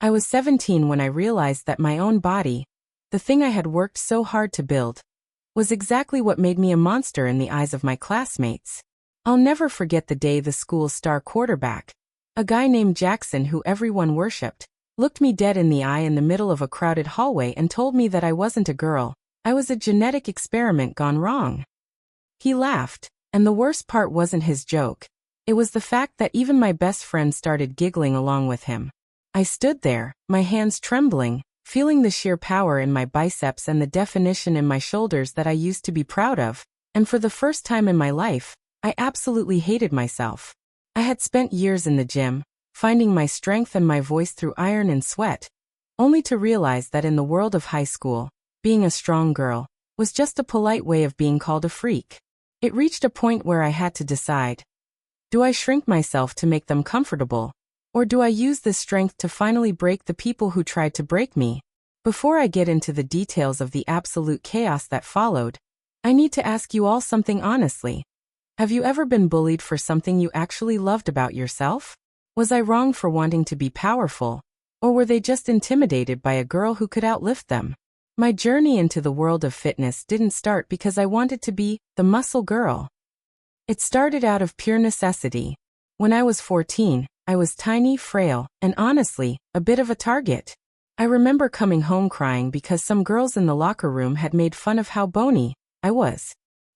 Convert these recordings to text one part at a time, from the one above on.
I was 17 when I realized that my own body, the thing I had worked so hard to build, was exactly what made me a monster in the eyes of my classmates. I'll never forget the day the school's star quarterback, a guy named Jackson who everyone worshipped, looked me dead in the eye in the middle of a crowded hallway and told me that I wasn't a girl, I was a genetic experiment gone wrong. He laughed, and the worst part wasn't his joke. It was the fact that even my best friend started giggling along with him. I stood there, my hands trembling, feeling the sheer power in my biceps and the definition in my shoulders that I used to be proud of, and for the first time in my life, I absolutely hated myself. I had spent years in the gym, finding my strength and my voice through iron and sweat, only to realize that in the world of high school, being a strong girl was just a polite way of being called a freak. It reached a point where I had to decide. Do I shrink myself to make them comfortable? Or do I use this strength to finally break the people who tried to break me? Before I get into the details of the absolute chaos that followed, I need to ask you all something honestly. Have you ever been bullied for something you actually loved about yourself? Was I wrong for wanting to be powerful? Or were they just intimidated by a girl who could outlift them? My journey into the world of fitness didn't start because I wanted to be the muscle girl. It started out of pure necessity. When I was 14, I was tiny, frail, and honestly, a bit of a target. I remember coming home crying because some girls in the locker room had made fun of how bony I was.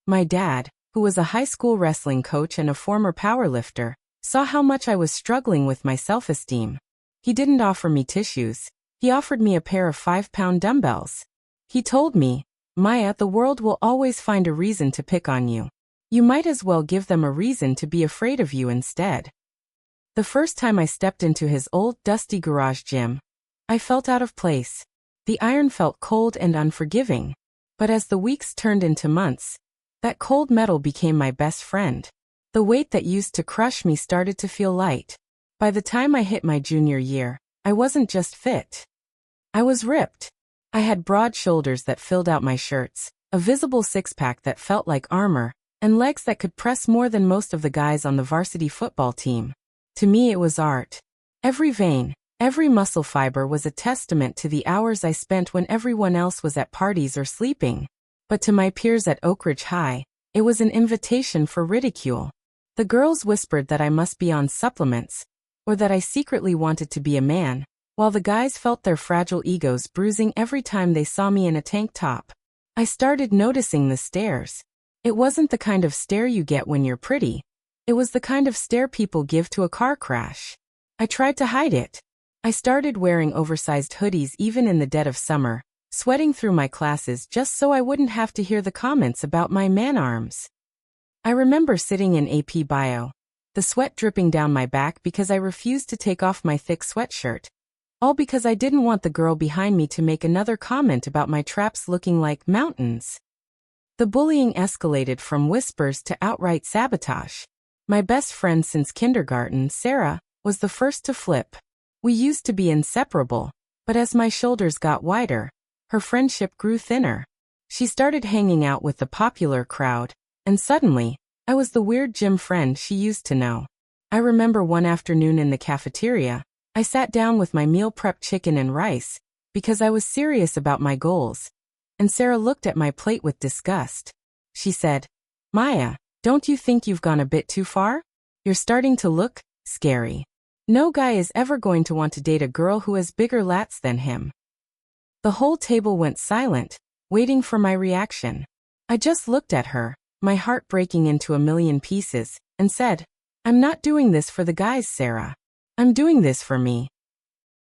My dad, who was a high school wrestling coach and a former powerlifter, saw how much I was struggling with my self-esteem. He didn't offer me tissues. He offered me a pair of 5-pound dumbbells. He told me, "Maya, the world will always find a reason to pick on you. You might as well give them a reason to be afraid of you instead." The first time I stepped into his old, dusty garage gym, I felt out of place. The iron felt cold and unforgiving. But as the weeks turned into months, that cold metal became my best friend. The weight that used to crush me started to feel light. By the time I hit my junior year, I wasn't just fit. I was ripped. I had broad shoulders that filled out my shirts, a visible six-pack that felt like armor, and legs that could press more than most of the guys on the varsity football team. To me it was art. Every vein, every muscle fiber was a testament to the hours I spent when everyone else was at parties or sleeping. But to my peers at Oakridge High, it was an invitation for ridicule. The girls whispered that I must be on supplements, or that I secretly wanted to be a man, while the guys felt their fragile egos bruising every time they saw me in a tank top. I started noticing the stares. It wasn't the kind of stare you get when you're pretty. It was the kind of stare people give to a car crash. I tried to hide it. I started wearing oversized hoodies even in the dead of summer, sweating through my classes just so I wouldn't have to hear the comments about my man arms. I remember sitting in AP Bio, the sweat dripping down my back because I refused to take off my thick sweatshirt. All because I didn't want the girl behind me to make another comment about my traps looking like mountains. The bullying escalated from whispers to outright sabotage. My best friend since kindergarten, Sarah, was the first to flip. We used to be inseparable, but as my shoulders got wider, her friendship grew thinner. She started hanging out with the popular crowd, and suddenly, I was the weird gym friend she used to know. I remember one afternoon in the cafeteria, I sat down with my meal prep chicken and rice, because I was serious about my goals, and Sarah looked at my plate with disgust. She said, "Maya, don't you think you've gone a bit too far? You're starting to look scary. No guy is ever going to want to date a girl who has bigger lats than him." The whole table went silent, waiting for my reaction. I just looked at her, my heart breaking into a million pieces, and said, "I'm not doing this for the guys, Sarah. I'm doing this for me."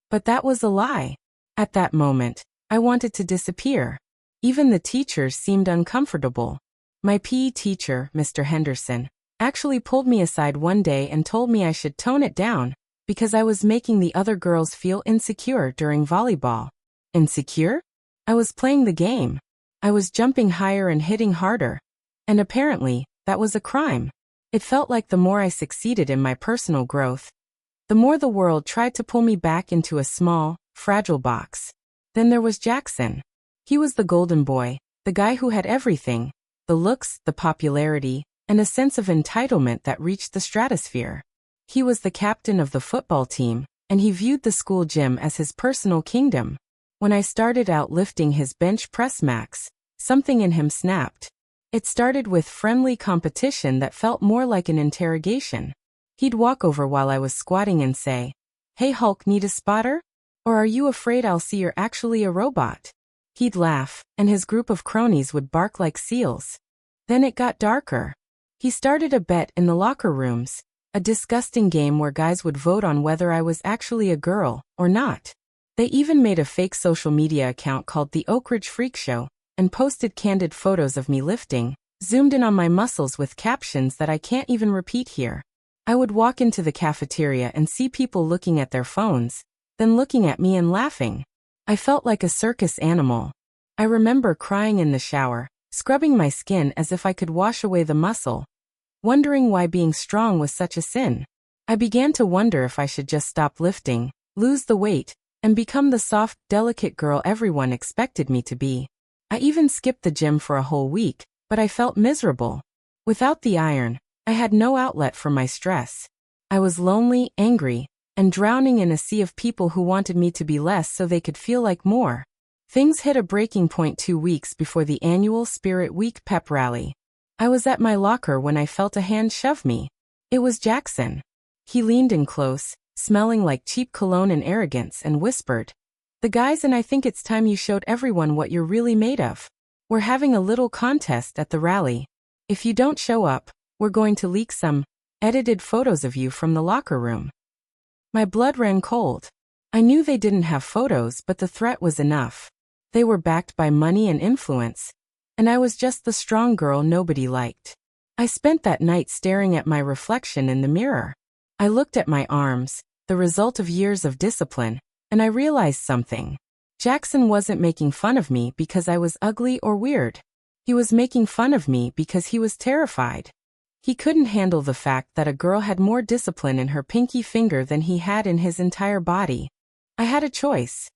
But that was a lie. At that moment, I wanted to disappear. Even the teachers seemed uncomfortable. My PE teacher, Mr. Henderson, actually pulled me aside one day and told me I should tone it down, because I was making the other girls feel insecure during volleyball. Insecure? I was playing the game. I was jumping higher and hitting harder. And apparently, that was a crime. It felt like the more I succeeded in my personal growth, the more the world tried to pull me back into a small, fragile box. Then there was Jackson. He was the golden boy, the guy who had everything, the looks, the popularity, and a sense of entitlement that reached the stratosphere. He was the captain of the football team, and he viewed the school gym as his personal kingdom. When I started out lifting his bench press max, something in him snapped. It started with friendly competition that felt more like an interrogation. He'd walk over while I was squatting and say, "Hey Hulk, need a spotter? Or are you afraid I'll see you're actually a robot?" He'd laugh, and his group of cronies would bark like seals. Then it got darker. He started a bet in the locker rooms, a disgusting game where guys would vote on whether I was actually a girl or not. They even made a fake social media account called the Oakridge Freak Show and posted candid photos of me lifting, zoomed in on my muscles with captions that I can't even repeat here. I would walk into the cafeteria and see people looking at their phones, then looking at me and laughing. I felt like a circus animal. I remember crying in the shower, scrubbing my skin as if I could wash away the muscle, wondering why being strong was such a sin. I began to wonder if I should just stop lifting, lose the weight, and become the soft, delicate girl everyone expected me to be. I even skipped the gym for a whole week, but I felt miserable. Without the iron, I had no outlet for my stress. I was lonely, angry, and drowning in a sea of people who wanted me to be less so they could feel like more. Things hit a breaking point 2 weeks before the annual Spirit Week pep rally. I was at my locker when I felt a hand shove me. It was Jackson. He leaned in close, smelling like cheap cologne and arrogance, and whispered, "The guys and I think it's time you showed everyone what you're really made of. We're having a little contest at the rally. If you don't show up, we're going to leak some edited photos of you from the locker room." My blood ran cold. I knew they didn't have photos, but the threat was enough. They were backed by money and influence, and I was just the strong girl nobody liked. I spent that night staring at my reflection in the mirror. I looked at my arms, the result of years of discipline, and I realized something. Jackson wasn't making fun of me because I was ugly or weird. He was making fun of me because he was terrified. He couldn't handle the fact that a girl had more discipline in her pinky finger than he had in his entire body. I had a choice.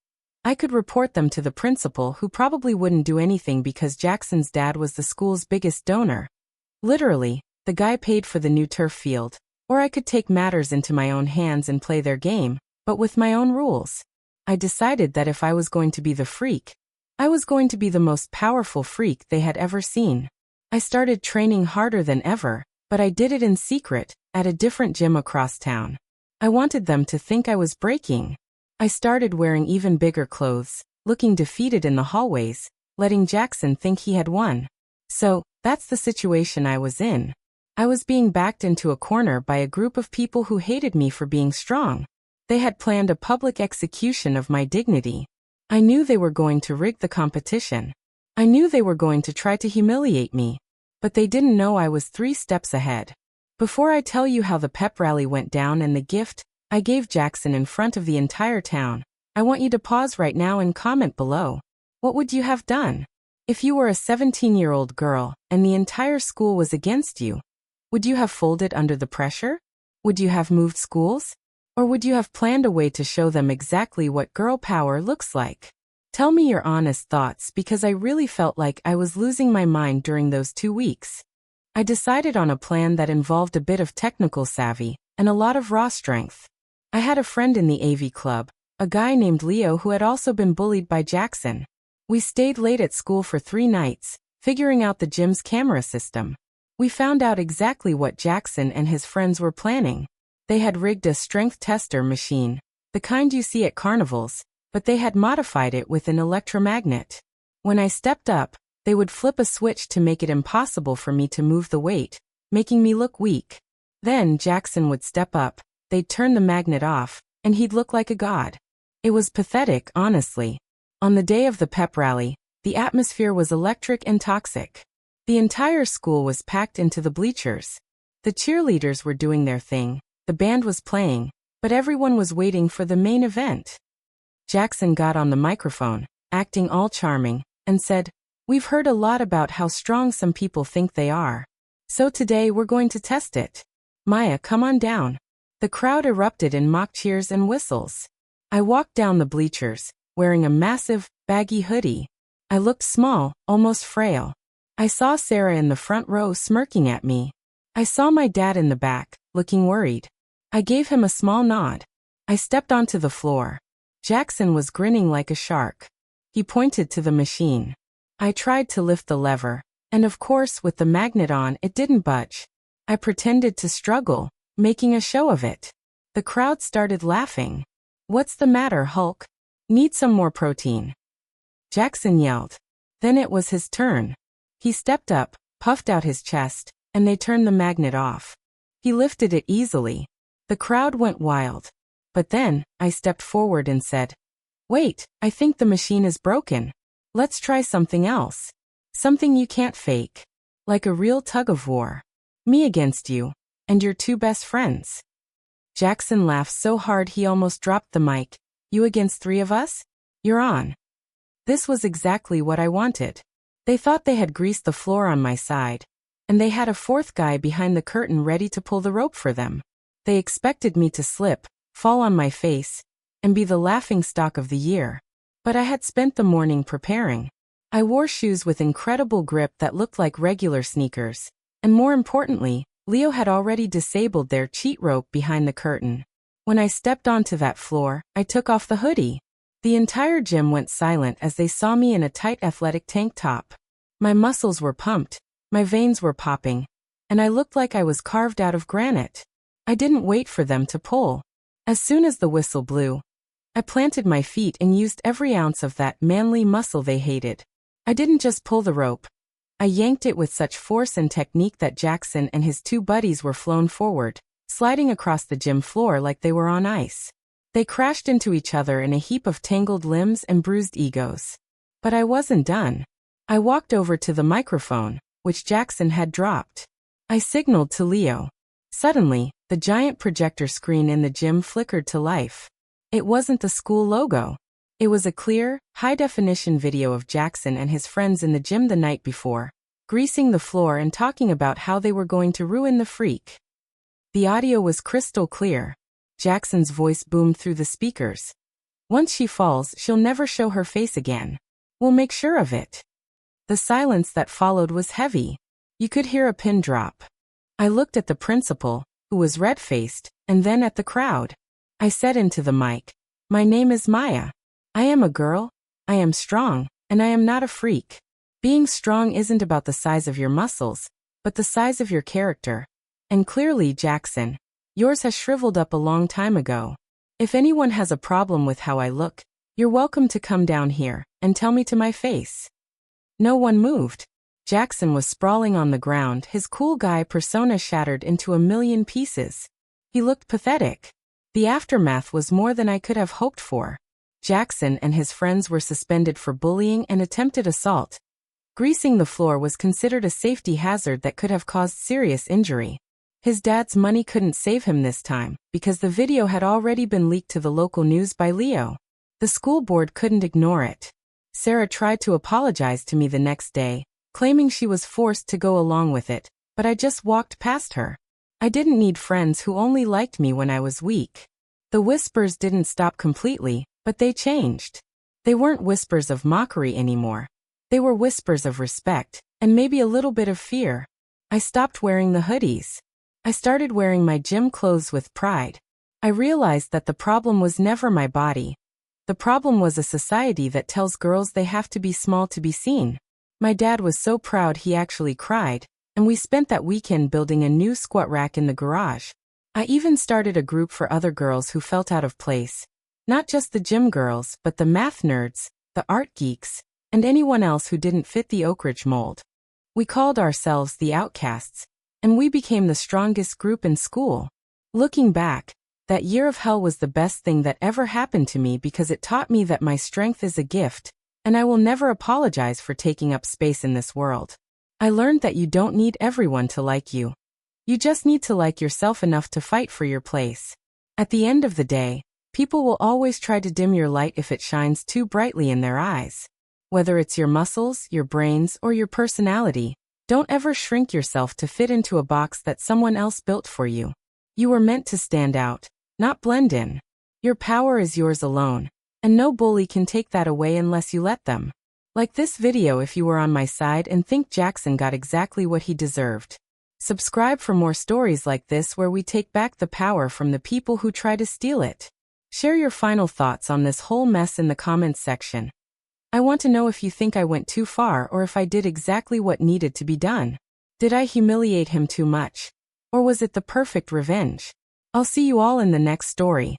I could report them to the principal, who probably wouldn't do anything because Jackson's dad was the school's biggest donor. Literally, the guy paid for the new turf field. Or I could take matters into my own hands and play their game, but with my own rules. I decided that if I was going to be the freak, I was going to be the most powerful freak they had ever seen. I started training harder than ever, but I did it in secret, at a different gym across town. I wanted them to think I was breaking. I started wearing even bigger clothes, looking defeated in the hallways, letting Jackson think he had won. So, that's the situation I was in. I was being backed into a corner by a group of people who hated me for being strong. They had planned a public execution of my dignity. I knew they were going to rig the competition. I knew they were going to try to humiliate me. But they didn't know I was 3 steps ahead. Before I tell you how the pep rally went down and the gift I gave Jackson in front of the entire town, I want you to pause right now and comment below. What would you have done? If you were a 17-year-old girl and the entire school was against you, would you have folded under the pressure? Would you have moved schools? Or would you have planned a way to show them exactly what girl power looks like? Tell me your honest thoughts, because I really felt like I was losing my mind during those 2 weeks. I decided on a plan that involved a bit of technical savvy and a lot of raw strength. I had a friend in the AV club, a guy named Leo who had also been bullied by Jackson. We stayed late at school for 3 nights, figuring out the gym's camera system. We found out exactly what Jackson and his friends were planning. They had rigged a strength tester machine, the kind you see at carnivals, but they had modified it with an electromagnet. When I stepped up, they would flip a switch to make it impossible for me to move the weight, making me look weak. Then Jackson would step up, they'd turn the magnet off, and he'd look like a god. It was pathetic, honestly. On the day of the pep rally, the atmosphere was electric and toxic. The entire school was packed into the bleachers. The cheerleaders were doing their thing, the band was playing, but everyone was waiting for the main event. Jackson got on the microphone, acting all charming, and said, "We've heard a lot about how strong some people think they are. So today we're going to test it. Maya, come on down." The crowd erupted in mock cheers and whistles. I walked down the bleachers, wearing a massive, baggy hoodie. I looked small, almost frail. I saw Sarah in the front row smirking at me. I saw my dad in the back, looking worried. I gave him a small nod. I stepped onto the floor. Jackson was grinning like a shark. He pointed to the machine. I tried to lift the lever, and of course with the magnet on it didn't budge. I pretended to struggle, making a show of it. The crowd started laughing. "What's the matter, Hulk? Need some more protein?" Jackson yelled. Then it was his turn. He stepped up, puffed out his chest, and they turned the magnet off. He lifted it easily. The crowd went wild. But then, I stepped forward and said, "Wait, I think the machine is broken. Let's try something else. Something you can't fake. Like a real tug-of-war. Me against you, and your two best friends." Jackson laughed so hard he almost dropped the mic. "You against three of us? You're on." This was exactly what I wanted. They thought they had greased the floor on my side, and they had a fourth guy behind the curtain ready to pull the rope for them. They expected me to slip, fall on my face, and be the laughingstock of the year. But I had spent the morning preparing. I wore shoes with incredible grip that looked like regular sneakers, and more importantly, Leo had already disabled their cheat rope behind the curtain. When I stepped onto that floor, I took off the hoodie. The entire gym went silent as they saw me in a tight athletic tank top. My muscles were pumped, my veins were popping, and I looked like I was carved out of granite. I didn't wait for them to pull. As soon as the whistle blew, I planted my feet and used every ounce of that manly muscle they hated. I didn't just pull the rope. I yanked it with such force and technique that Jackson and his two buddies were flown forward, sliding across the gym floor like they were on ice. They crashed into each other in a heap of tangled limbs and bruised egos. But I wasn't done. I walked over to the microphone, which Jackson had dropped. I signaled to Leo. Suddenly, the giant projector screen in the gym flickered to life. It wasn't the school logo. It was a clear, high-definition video of Jackson and his friends in the gym the night before, greasing the floor and talking about how they were going to ruin the freak. The audio was crystal clear. Jackson's voice boomed through the speakers. "Once she falls, she'll never show her face again. We'll make sure of it." The silence that followed was heavy. You could hear a pin drop. I looked at the principal, who was red-faced, and then at the crowd. I said into the mic, "My name is Maya. I am a girl, I am strong, and I am not a freak. Being strong isn't about the size of your muscles, but the size of your character. And clearly, Jackson, yours has shriveled up a long time ago. If anyone has a problem with how I look, you're welcome to come down here and tell me to my face." No one moved. Jackson was sprawling on the ground, his cool guy persona shattered into a million pieces. He looked pathetic. The aftermath was more than I could have hoped for. Jackson and his friends were suspended for bullying and attempted assault. Greasing the floor was considered a safety hazard that could have caused serious injury. His dad's money couldn't save him this time, because the video had already been leaked to the local news by Leo. The school board couldn't ignore it. Sarah tried to apologize to me the next day, claiming she was forced to go along with it, but I just walked past her. I didn't need friends who only liked me when I was weak. The whispers didn't stop completely, but they changed. They weren't whispers of mockery anymore. They were whispers of respect, and maybe a little bit of fear. I stopped wearing the hoodies. I started wearing my gym clothes with pride. I realized that the problem was never my body. The problem was a society that tells girls they have to be small to be seen. My dad was so proud he actually cried, and we spent that weekend building a new squat rack in the garage. I even started a group for other girls who felt out of place. Not just the gym girls, but the math nerds, the art geeks, and anyone else who didn't fit the Oakridge mold. We called ourselves the Outcasts, and we became the strongest group in school. Looking back, that year of hell was the best thing that ever happened to me because it taught me that my strength is a gift, and I will never apologize for taking up space in this world. I learned that you don't need everyone to like you. You just need to like yourself enough to fight for your place. At the end of the day, people will always try to dim your light if it shines too brightly in their eyes. Whether it's your muscles, your brains, or your personality, don't ever shrink yourself to fit into a box that someone else built for you. You were meant to stand out, not blend in. Your power is yours alone, and no bully can take that away unless you let them. Like this video if you were on my side and think Jackson got exactly what he deserved. Subscribe for more stories like this where we take back the power from the people who try to steal it. Share your final thoughts on this whole mess in the comments section. I want to know if you think I went too far or if I did exactly what needed to be done. Did I humiliate him too much? Or was it the perfect revenge? I'll see you all in the next story.